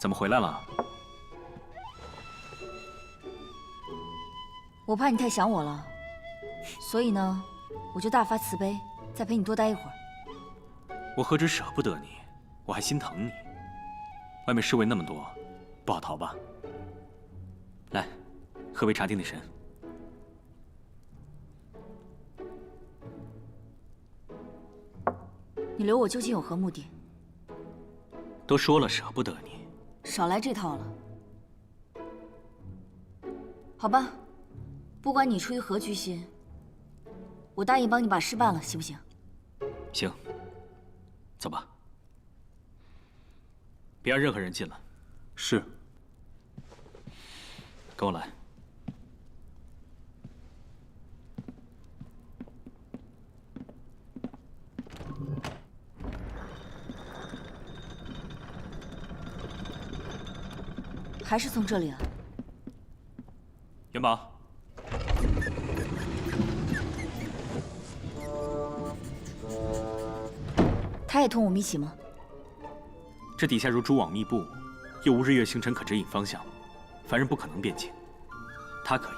怎么回来了？我怕你太想我了，所以呢，我就大发慈悲，再陪你多待一会儿。我何止舍不得你，我还心疼你。外面侍卫那么多，不好逃吧？来，喝杯茶定定神。你留我究竟有何目的？都说了舍不得你，少来这套了。好吧，不管你出于何居心，我答应帮你把事办了，行不行？行，走吧。别让任何人进来。是。跟我来。还是从这里啊？元宝，他也同我们一起吗？这底下如蛛网密布，又无日月星辰可指引方向，凡人不可能辨清。他可以。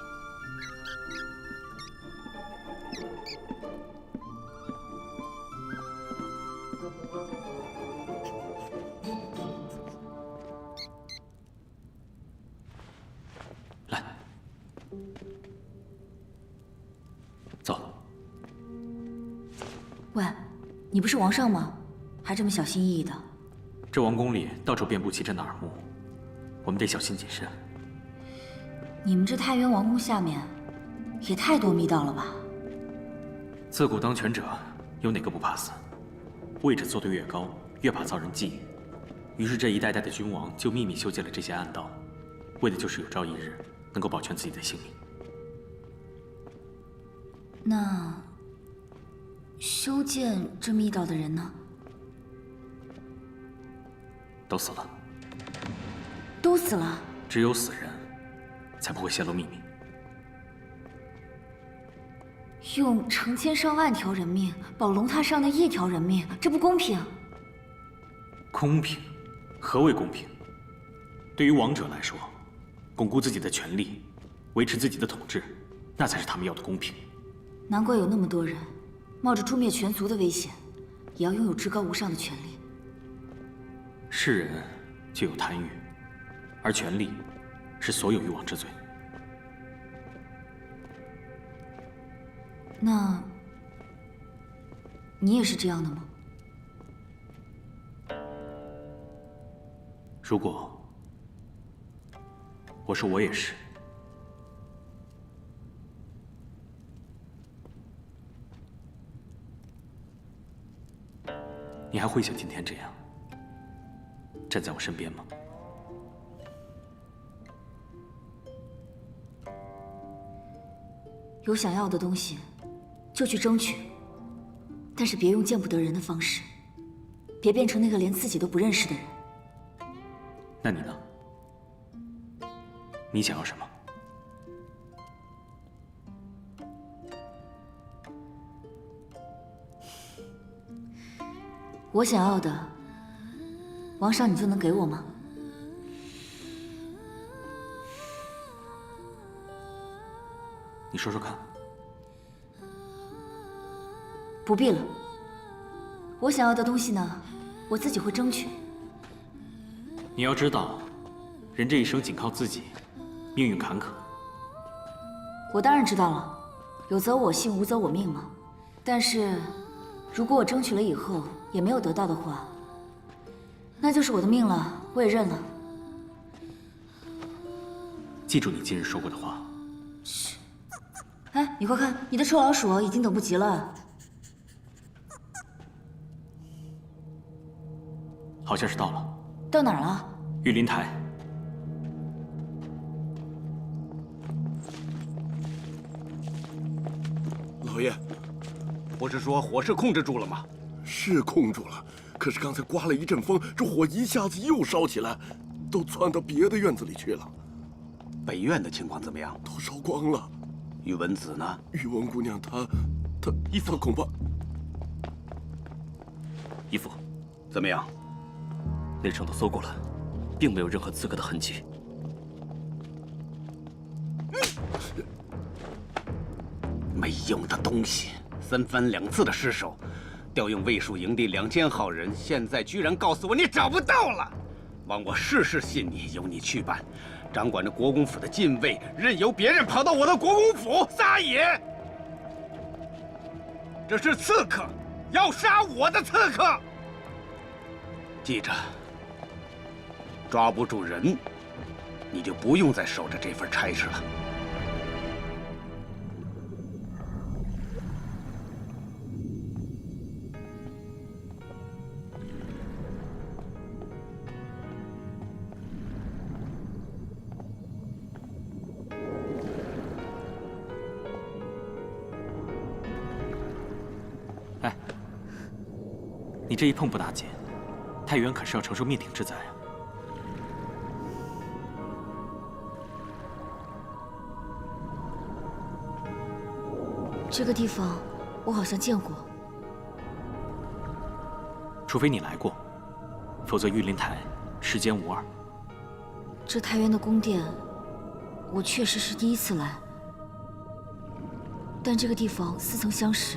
来，走。喂，你不是王上吗？还这么小心翼翼的。这王宫里到处遍布奇珍的耳目，我们得小心谨慎。你们这太原王宫下面也太多密道了吧？自古当权者有哪个不怕死？位置坐得越高，越怕遭人觊觎。于是这一代代的君王就秘密修建了这些暗道，为的就是有朝一日能够保全自己的性命。那修建这密道的人呢？都死了。都死了？只有死人，才不会泄露秘密。用成千上万条人命保龙榻上的一条人命，这不公平。公平？何为公平？对于王者来说，巩固自己的权力，维持自己的统治，那才是他们要的公平。难怪有那么多人冒着诛灭全族的危险，也要拥有至高无上的权力。世人就有贪欲，而权力是所有欲望之最。那你也是这样的吗？如果我说我也是，你还会像今天这样站在我身边吗？有想要的东西，就去争取，但是别用见不得人的方式，别变成那个连自己都不认识的人。那你呢？你想要什么？我想要的，王上你就能给我吗？你说说看。不必了，我想要的东西呢，我自己会争取。你要知道，人这一生仅靠自己，命运坎坷。我当然知道了，有则我幸，无则我命嘛。但是，如果我争取了以后也没有得到的话，那就是我的命了，我也认了。记住你今日说过的话。嘘，哎，你快看，你的臭老鼠已经等不及了。好像是到了。到哪儿了？御林台。老爷，不是说火势控制住了吗？是控住了，可是刚才刮了一阵风，这火一下子又烧起来，都窜到别的院子里去了。北院的情况怎么样？都烧光了。宇文子呢？宇文姑娘她义父恐怕……义父，怎么样？那城都搜过了，并没有任何刺客的痕迹。没用的东西，3番2次的失手，调用卫戍营地2000号人，现在居然告诉我你找不到了，望我事事信你，由你去办。掌管着国公府的禁卫，任由别人跑到我的国公府撒野。这是刺客，要杀我的刺客。记着，抓不住人，你就不用再守着这份差事了。哎，你这一碰不打紧，太原可是要承受灭顶之灾啊！这个地方我好像见过，除非你来过，否则玉林台世间无二。这太原的宫殿，我确实是第一次来，但这个地方似曾相识。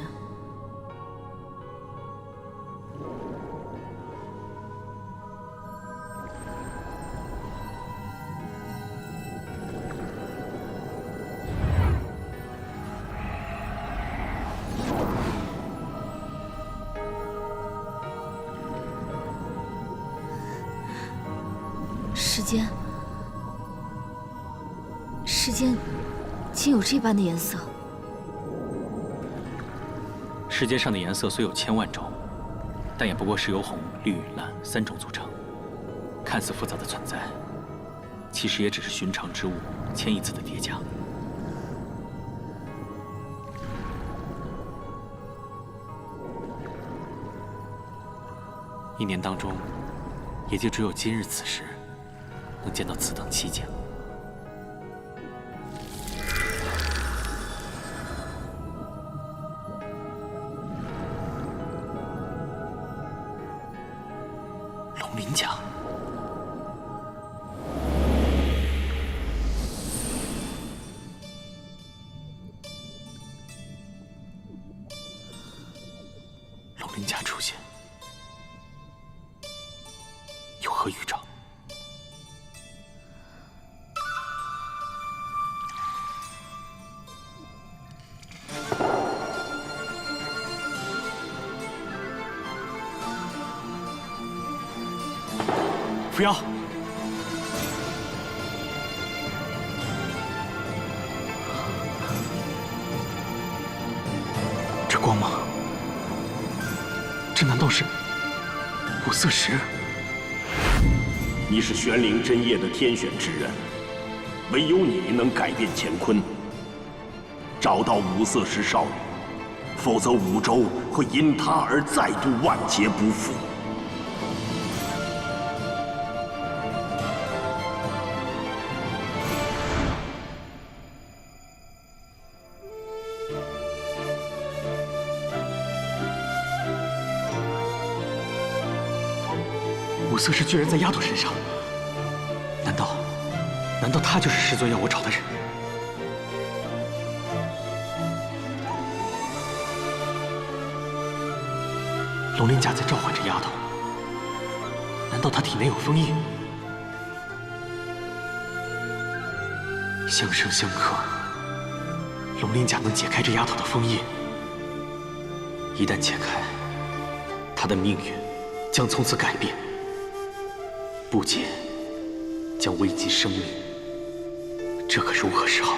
世间竟有这般的颜色。世间上的颜色虽有1000万种，但也不过是由红、绿、蓝3种组成。看似复杂的存在，其实也只是寻常之物迁移次的叠加。1年当中，也就只有今日此时，能见到此等奇景。龙鳞甲，龙鳞甲出现，有何预兆？扶摇，这光芒，这难道是五色石？你是玄灵真夜的天选之人，唯有你能改变乾坤，找到五色石少女，否则五州会因他而再度万劫不复。五色石居然在丫头身上，难道她就是师尊要我找的人？龙鳞甲在召唤着丫头，难道她体内有封印？相生相克，龙鳞甲能解开这丫头的封印。一旦解开，她的命运将从此改变。不解将危及生命，这可如何是好？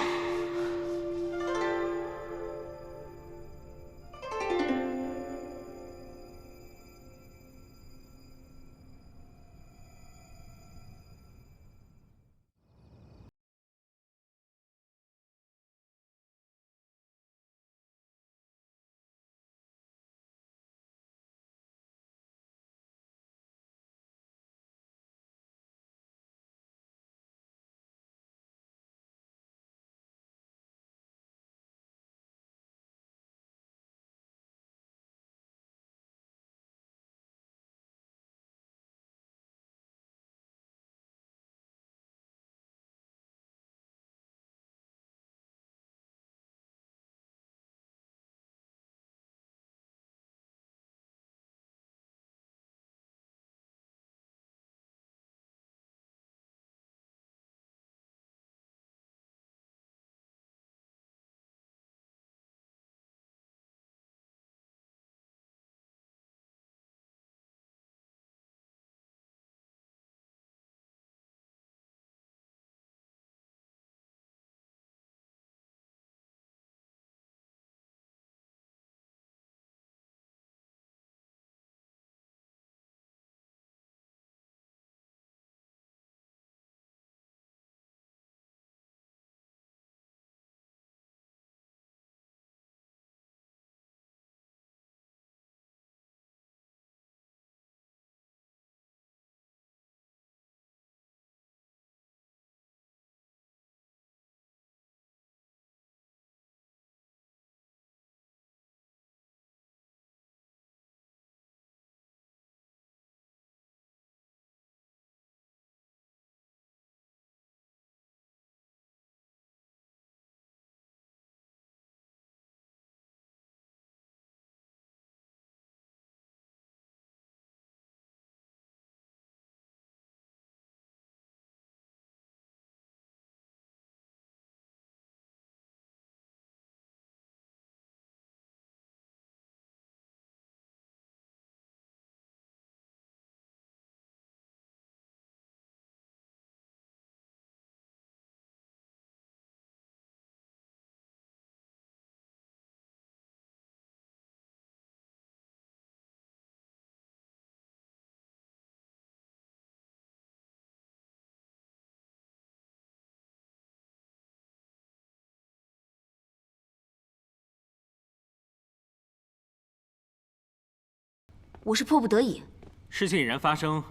我是迫不得已。事情已然发生，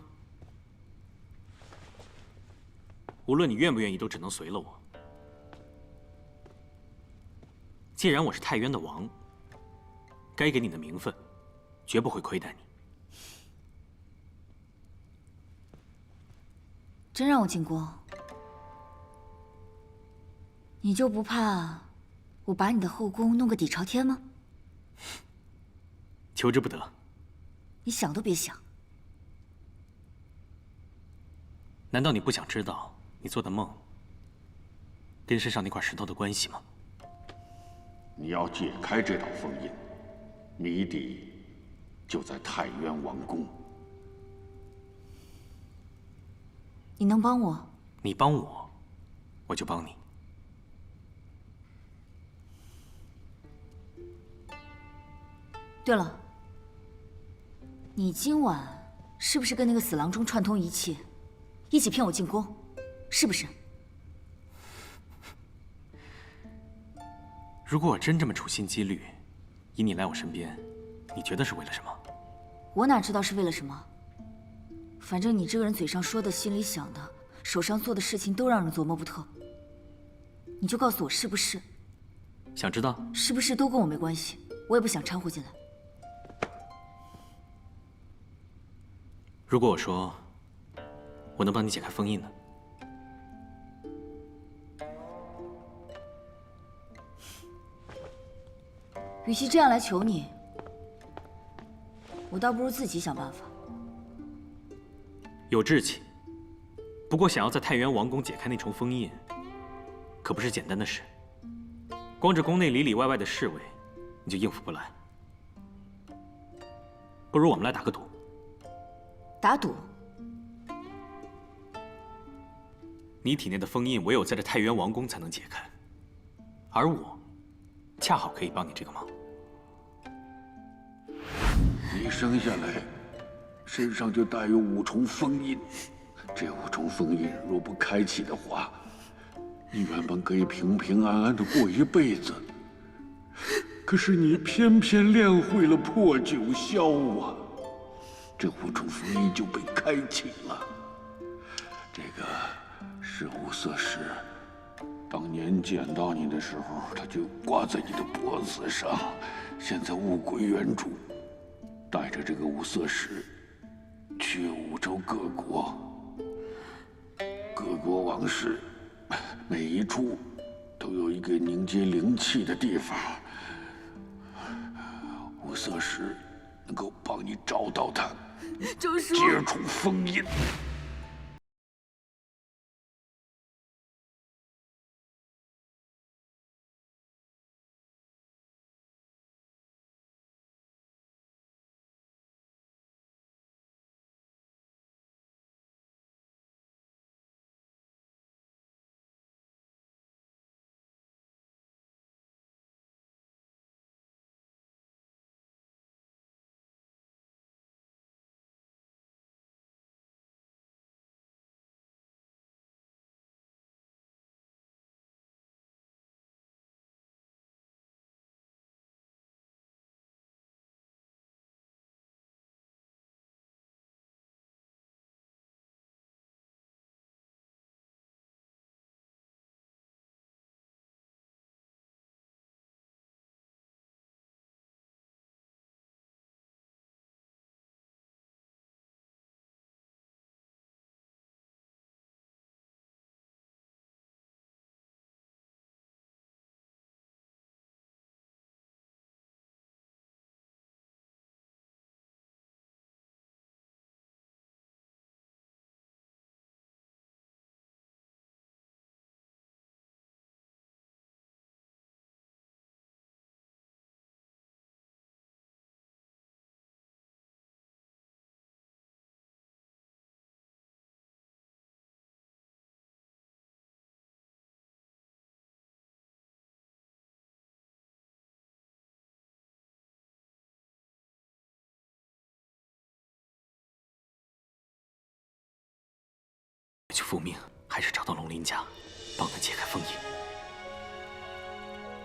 无论你愿不愿意，都只能随了我。既然我是太渊的王，该给你的名分，绝不会亏待你。真让我进宫，你就不怕我把你的后宫弄个底朝天吗？求之不得。你想都别想。难道你不想知道你做的梦跟身上那块石头的关系吗？你要解开这道封印，谜底就在太渊王宫。你能帮我？你帮我，我就帮你。对了，你今晚是不是跟那个死郎中串通一气，一起骗我进宫？是不是？如果我真这么处心积虑，引你来我身边，你觉得是为了什么？我哪知道是为了什么？反正你这个人嘴上说的、心里想的、手上做的事情都让人琢磨不透。你就告诉我是不是？想知道？是不是都跟我没关系？我也不想掺和进来。如果我说我能帮你解开封印呢？与其这样来求你，我倒不如自己想办法。有志气，不过想要在太原王宫解开那重封印，可不是简单的事。光这宫内里里外外的侍卫，你就应付不来。不如我们来打个赌。打赌？你体内的封印唯有在这太原王宫才能解开，而我恰好可以帮你这个忙。你生下来身上就带有5重封印，这5重封印若不开启的话，你原本可以平平安安的过一辈子，可是你偏偏练会了破九霄啊！这5重封印就被开启了。这个是五色石，当年捡到你的时候，它就挂在你的脖子上。现在物归原主，带着这个五色石去五洲各国，各国王室每一处都有一个凝结灵气的地方，五色石能够帮你找到它，周叔，解除封印。去复命，还是找到龙鳞家，帮他解开封印。